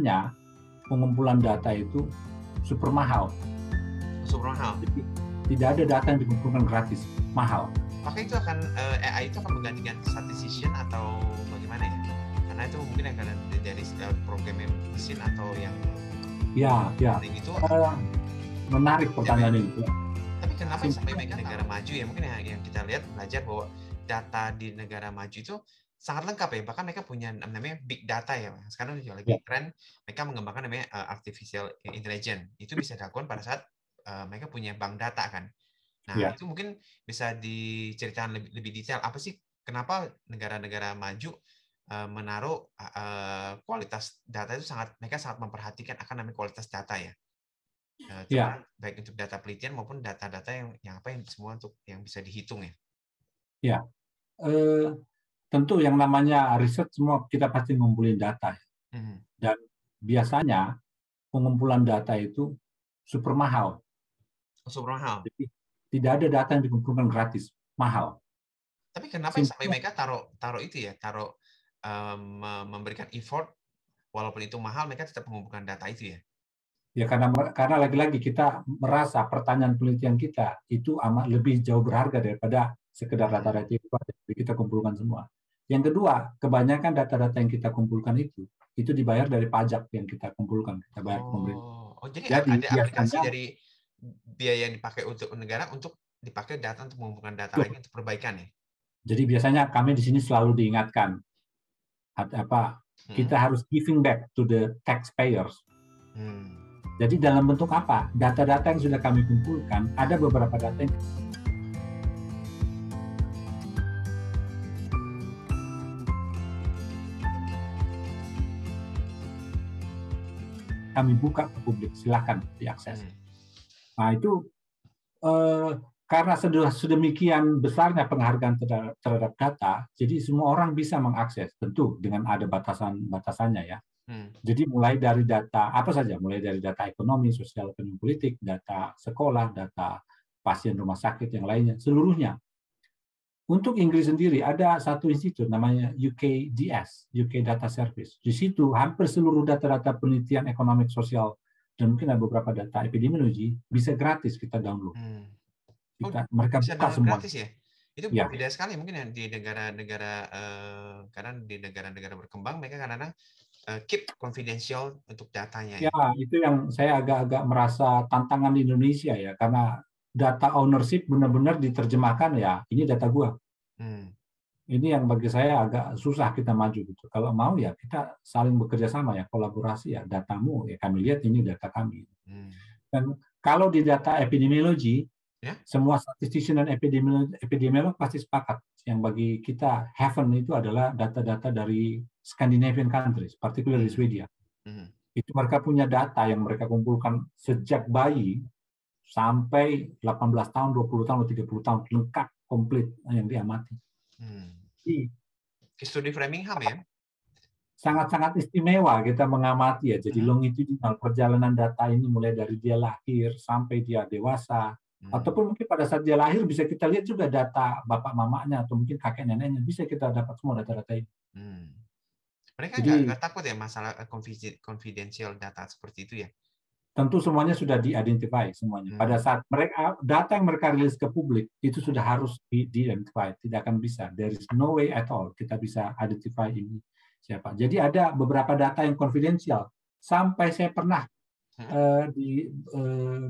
biasanya pengumpulan data itu super mahal. Super mahal. Jadi, tidak ada data yang dikumpulkan gratis, mahal. Maka itu akan AI itu akan menggantikan statistician atau bagaimana ya? Karena itu mungkin akan dari program mesin atau yang itu menarik pertanyaan itu. Tapi kenapa sampai mereka negara maju ya? Mungkin yang kita lihat belajar bahwa data di negara maju itu sangat lengkap ya, bahkan mereka punya namanya big data ya. Sekarang juga lagi tren mereka mengembangkan namanya artificial intelligence. Itu bisa dilakukan pada saat mereka punya bank data kan. Nah, itu mungkin bisa diceritakan lebih detail apa sih kenapa negara-negara maju menaruh kualitas data itu mereka sangat memperhatikan akan namanya kualitas data ya. Baik untuk data penelitian maupun data-data yang semua untuk yang bisa dihitung ya. Ya. Tentu yang namanya riset semua kita pasti ngumpulin data. Dan biasanya pengumpulan data itu super mahal. Super mahal. Jadi, tidak ada data yang dikumpulkan gratis, mahal. Tapi kenapa sampai mereka taruh itu ya, memberikan effort walaupun itu mahal, mereka tetap mengumpulkan data itu ya? Ya karena lagi-lagi kita merasa pertanyaan penelitian kita itu amat lebih jauh berharga daripada sekedar data-data itu kita kumpulkan semua. Yang kedua, kebanyakan data-data yang kita kumpulkan itu dibayar dari pajak yang kita kumpulkan, kita bayar ke pemerintah. Jadi ada aplikasi dari biaya yang dipakai untuk negara untuk dipakai data untuk mengumpulkan data lagi untuk perbaikan ya. Jadi biasanya kami di sini selalu diingatkan kita harus giving back to the taxpayers. Jadi dalam bentuk apa? Data-data yang sudah kami kumpulkan, ada beberapa data yang kami buka ke publik, silakan diakses. Nah itu karena sedemikian besarnya penghargaan terhadap data, jadi semua orang bisa mengakses, tentu dengan ada batasannya ya. Jadi mulai dari data apa saja, mulai dari data ekonomi, sosial, ekonomi, politik, data sekolah, data pasien rumah sakit yang lainnya, seluruhnya. Untuk Inggris sendiri ada satu institut namanya UKDS, UK Data Service. Di situ hampir seluruh data-data penelitian ekonomi sosial dan mungkin ada beberapa data epidemiologi bisa gratis kita download. Mereka bisa buka semua. Gratis ya? Itu beda sekali mungkin ya di negara-negara karena di negara-negara berkembang mereka kadang-kadang keep confidential untuk datanya. Ya, itu yang saya agak-agak merasa tantangan di Indonesia ya, karena data ownership benar-benar diterjemahkan ya, ini data gua. Ini yang bagi saya agak susah kita maju gitu. Kalau mau ya kita saling bekerja sama ya, kolaborasi ya, datamu ya kami lihat ini data kami. Dan kalau di data epidemiologi, semua statistician dan epidemiolog pasti sepakat yang bagi kita heaven itu adalah data-data dari Scandinavian countries, particularly Swedia. Itu mereka punya data yang mereka kumpulkan sejak bayi sampai 18 tahun, 20 tahun, 30 tahun lengkap, komplit yang diamati. Studi Framingham ya? Sangat-sangat istimewa kita mengamati ya. Jadi longitudinal perjalanan data ini mulai dari dia lahir sampai dia dewasa. Ataupun mungkin pada saat dia lahir bisa kita lihat juga data bapak mamanya atau mungkin kakek neneknya. Bisa kita dapat semua data-data ini. Mereka nggak takut ya masalah confidential data seperti itu ya? Tentu semuanya sudah di-identify semuanya. Pada saat mereka data yang mereka rilis ke publik itu sudah harus di-identify, tidak akan bisa. There is no way at all kita bisa identify ini siapa. Jadi ada beberapa data yang confidential. Sampai saya pernah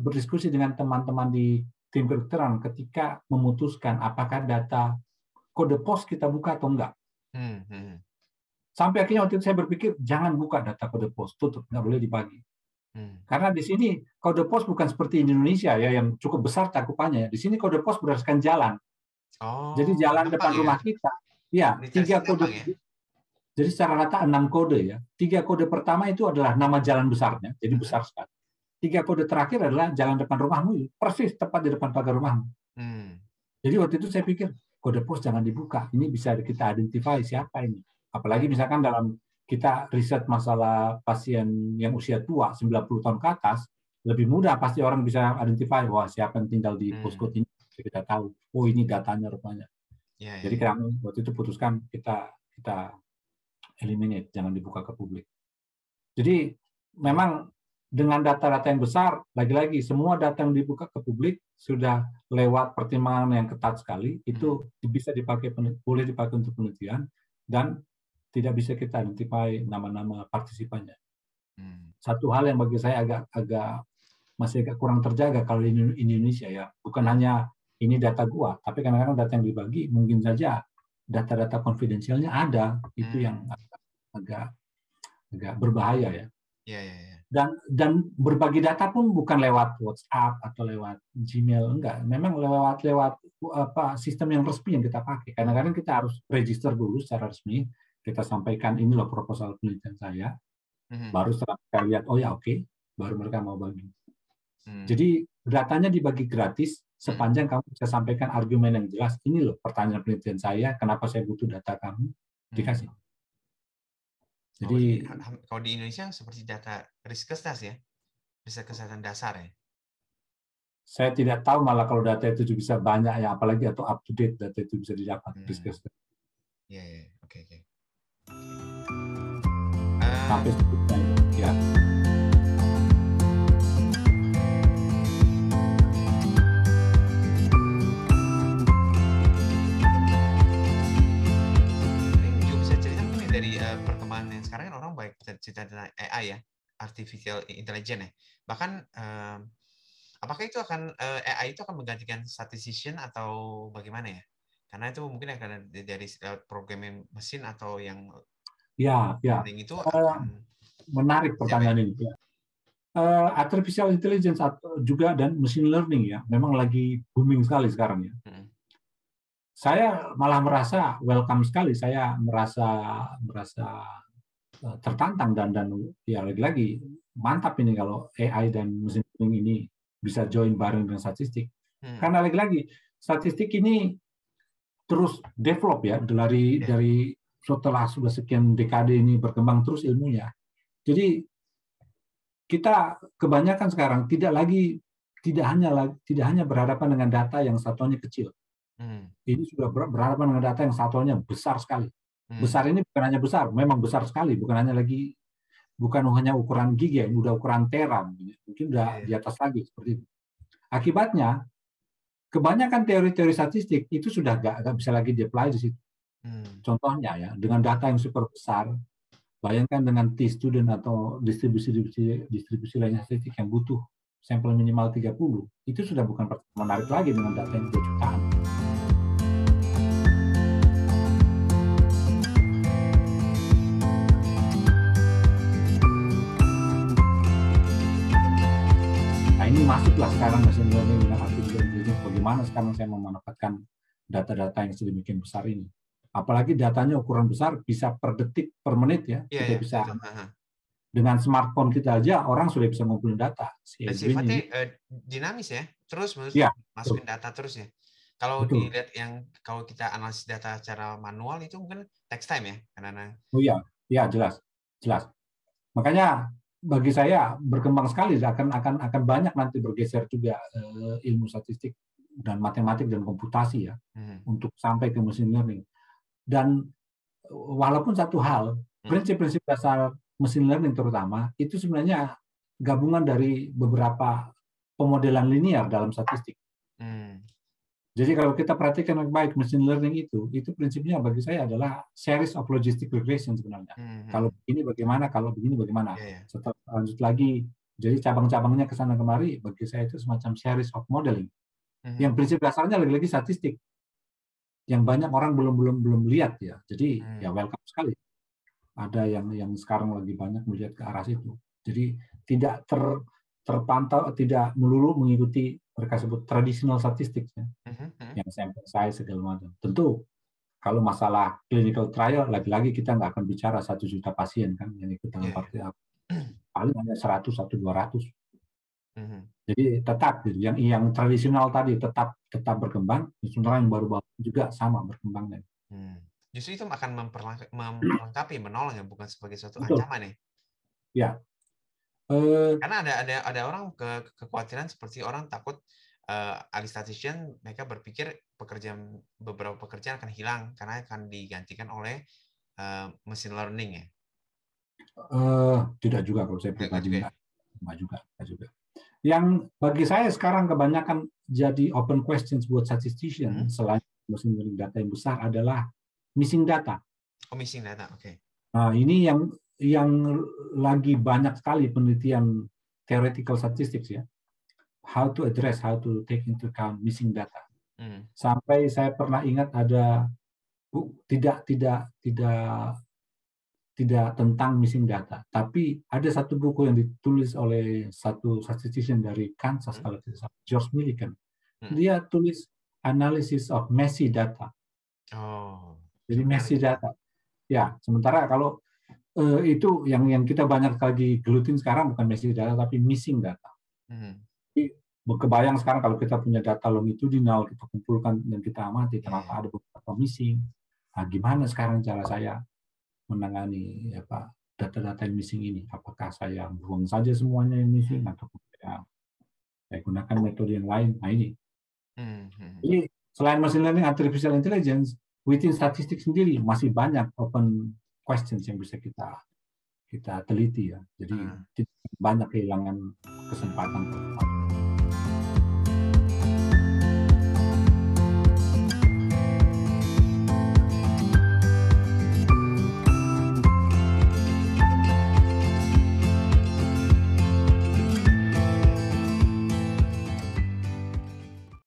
berdiskusi dengan teman-teman di tim kedokteran ketika memutuskan apakah data kode pos kita buka atau enggak. Sampai akhirnya waktu itu saya berpikir jangan buka data kode pos, tutup, nggak boleh dibagi. Karena di sini kode pos bukan seperti di Indonesia ya yang cukup besar cakupannya. Di sini kode pos berdasarkan jalan. Jadi jalan depan rumah kita, ya 3 kode. Ya? Jadi secara rata 6 kode ya. 3 kode pertama itu adalah nama jalan besarnya, jadi besar sekali. 3 kode terakhir adalah jalan depan rumahmu, persis tepat di depan pagar rumahmu. Jadi waktu itu saya pikir kode pos jangan dibuka. Ini bisa kita identify siapa ini. Apalagi misalkan dalam kita riset masalah pasien yang usia tua 90 tahun ke atas, lebih mudah pasti orang bisa identify wah siapa yang tinggal di postcode ini, kita tahu. Oh ini datanya rupanya. Jadi kami waktu itu putuskan kita eliminate, jangan dibuka ke publik. Jadi memang dengan data-data yang besar, lagi-lagi semua data yang dibuka ke publik sudah lewat pertimbangan yang ketat sekali, itu bisa dipakai, boleh dipakai untuk penelitian, dan tidak bisa kita identify nama-nama partisipannya. Satu hal yang bagi saya masih agak kurang terjaga kalau di Indonesia ya, bukan hanya ini data gua, tapi kadang-kadang data yang dibagi mungkin saja data-data konfidensialnya ada, itu yang agak berbahaya ya. Dan berbagi data pun bukan lewat WhatsApp atau lewat Gmail, enggak. Memang lewat sistem yang resmi yang kita pakai. Kadang-kadang kita harus register dulu secara resmi, kita sampaikan ini loh proposal penelitian saya, baru setelah kita lihat oh ya oke, baru mereka mau bagi. Jadi datanya dibagi gratis sepanjang kamu bisa sampaikan argumen yang jelas. Ini loh pertanyaan penelitian saya, kenapa saya butuh data kamu, dikasih. Jadi kalau di Indonesia seperti data Riskesdas ya, riset kesehatan dasar ya. Saya tidak tahu malah kalau data itu bisa banyak ya, apalagi atau up to date data itu bisa didapat Riskesdas. Iya, oke. Sampai ya. Dari perkembangan yang sekarang kan orang banyak cerita tentang AI ya, artificial intelligence ya. Bahkan apakah itu AI itu akan menggantikan statistician atau bagaimana ya? Karena itu mungkin akan dari programming mesin atau yang itu menarik pertanyaan ini. Artificial intelligence juga dan machine learning ya, memang lagi booming sekali sekarang ya. Saya malah merasa welcome sekali, saya merasa tertantang dan ya lagi-lagi mantap ini kalau AI dan machine learning ini bisa join bareng dengan statistik. Karena lagi-lagi statistik ini terus develop ya dari setelah sudah sekian dekade ini berkembang terus ilmunya. Jadi kita kebanyakan sekarang tidak hanya berhadapan dengan data yang satuannya kecil. Ini sudah berhadapan dengan data yang satuannya besar sekali. Besar ini bukan hanya besar, memang besar sekali, bukan hanya ukuran giga, ini udah ukuran tera, mungkin udah di atas lagi seperti itu. Akibatnya, kebanyakan teori-teori statistik itu sudah nggak bisa lagi di-apply di situ. Contohnya ya, dengan data yang super besar, bayangkan dengan t-student atau distribusi lainnya statistik yang butuh sampel minimal 30, itu sudah bukan menarik lagi dengan data yang 2 jutaan. Nah ini masuklah sekarang machine learning dengan artificial intelligence. Bagaimana sekarang saya memanfaatkan data-data yang sedemikian besar ini? Apalagi datanya ukuran besar, bisa per detik, per menit ya. Kita bisa dengan smartphone kita aja orang sudah bisa ngumpulin data. Dan sifatnya dinamis ya, terus masukin data terus ya. Kalau dilihat kalau kita analisis data secara manual itu mungkin takes time ya, karena. Oh iya, jelas. Makanya bagi saya berkembang sekali akan banyak nanti bergeser juga ilmu statistik dan matematik dan komputasi ya untuk sampai ke machine learning. Dan walaupun satu hal, prinsip-prinsip dasar machine learning terutama itu sebenarnya gabungan dari beberapa pemodelan linear dalam statistik. Jadi kalau kita perhatikan baik machine learning itu prinsipnya bagi saya adalah series of logistic regression sebenarnya. Kalau begini bagaimana, kalau begini bagaimana. Setelah lanjut lagi, jadi cabang-cabangnya ke sana kemari, bagi saya itu semacam series of modeling. Yang prinsip dasarnya lagi-lagi statistik. Yang banyak orang belum lihat ya. Jadi ya welcome sekali. Ada yang sekarang lagi banyak melihat ke arah situ. Jadi tidak terpantau, tidak melulu mengikuti mereka sebut traditional statistik ya. Yang sample size segala macam. Tentu kalau masalah clinical trial lagi-lagi kita nggak akan bicara 1 juta pasien kan yang ikut dalam paling hanya 100 atau 200. Jadi tetap gitu. Yang tradisional tadi tetap berkembang, sementara yang baru-baru juga sama berkembangnya. Justru itu akan memperlengkapi, menolong ya, bukan sebagai suatu ancaman ya. Ya. Karena ada orang kekhawatiran seperti orang takut alih statistician, mereka berpikir beberapa pekerjaan akan hilang karena akan digantikan oleh machine learning ya. Tidak juga kalau saya pribadi enggak juga. Yang bagi saya sekarang kebanyakan jadi open questions buat statistician selain machine learning data yang besar adalah missing data. Oh, missing data, oke. Nah, ini yang lagi banyak sekali penelitian theoretical statistics ya. How to take into account missing data. Sampai saya pernah ingat ada tidak tentang missing data, tapi ada satu buku yang ditulis oleh satu statistician dari Kansas kalau tidak salah, George Millikan. Dia tulis analysis of messy data. Jadi messy data. Ya, sementara kalau itu yang kita banyak lagi gelutin sekarang bukan messy data tapi missing data. Jadi, kebayang sekarang kalau kita punya data longitudinal kita kumpulkan dan kita amati ternyata ada beberapa missing. Nah, gimana sekarang cara saya menangani data-data yang missing ini? Apakah saya buang saja semuanya yang missing atau saya gunakan metode yang lain? Nah ini. Jadi selain machine learning, artificial intelligence, within statistik sendiri masih banyak open questions yang bisa kita teliti ya. Jadi banyak kehilangan kesempatan.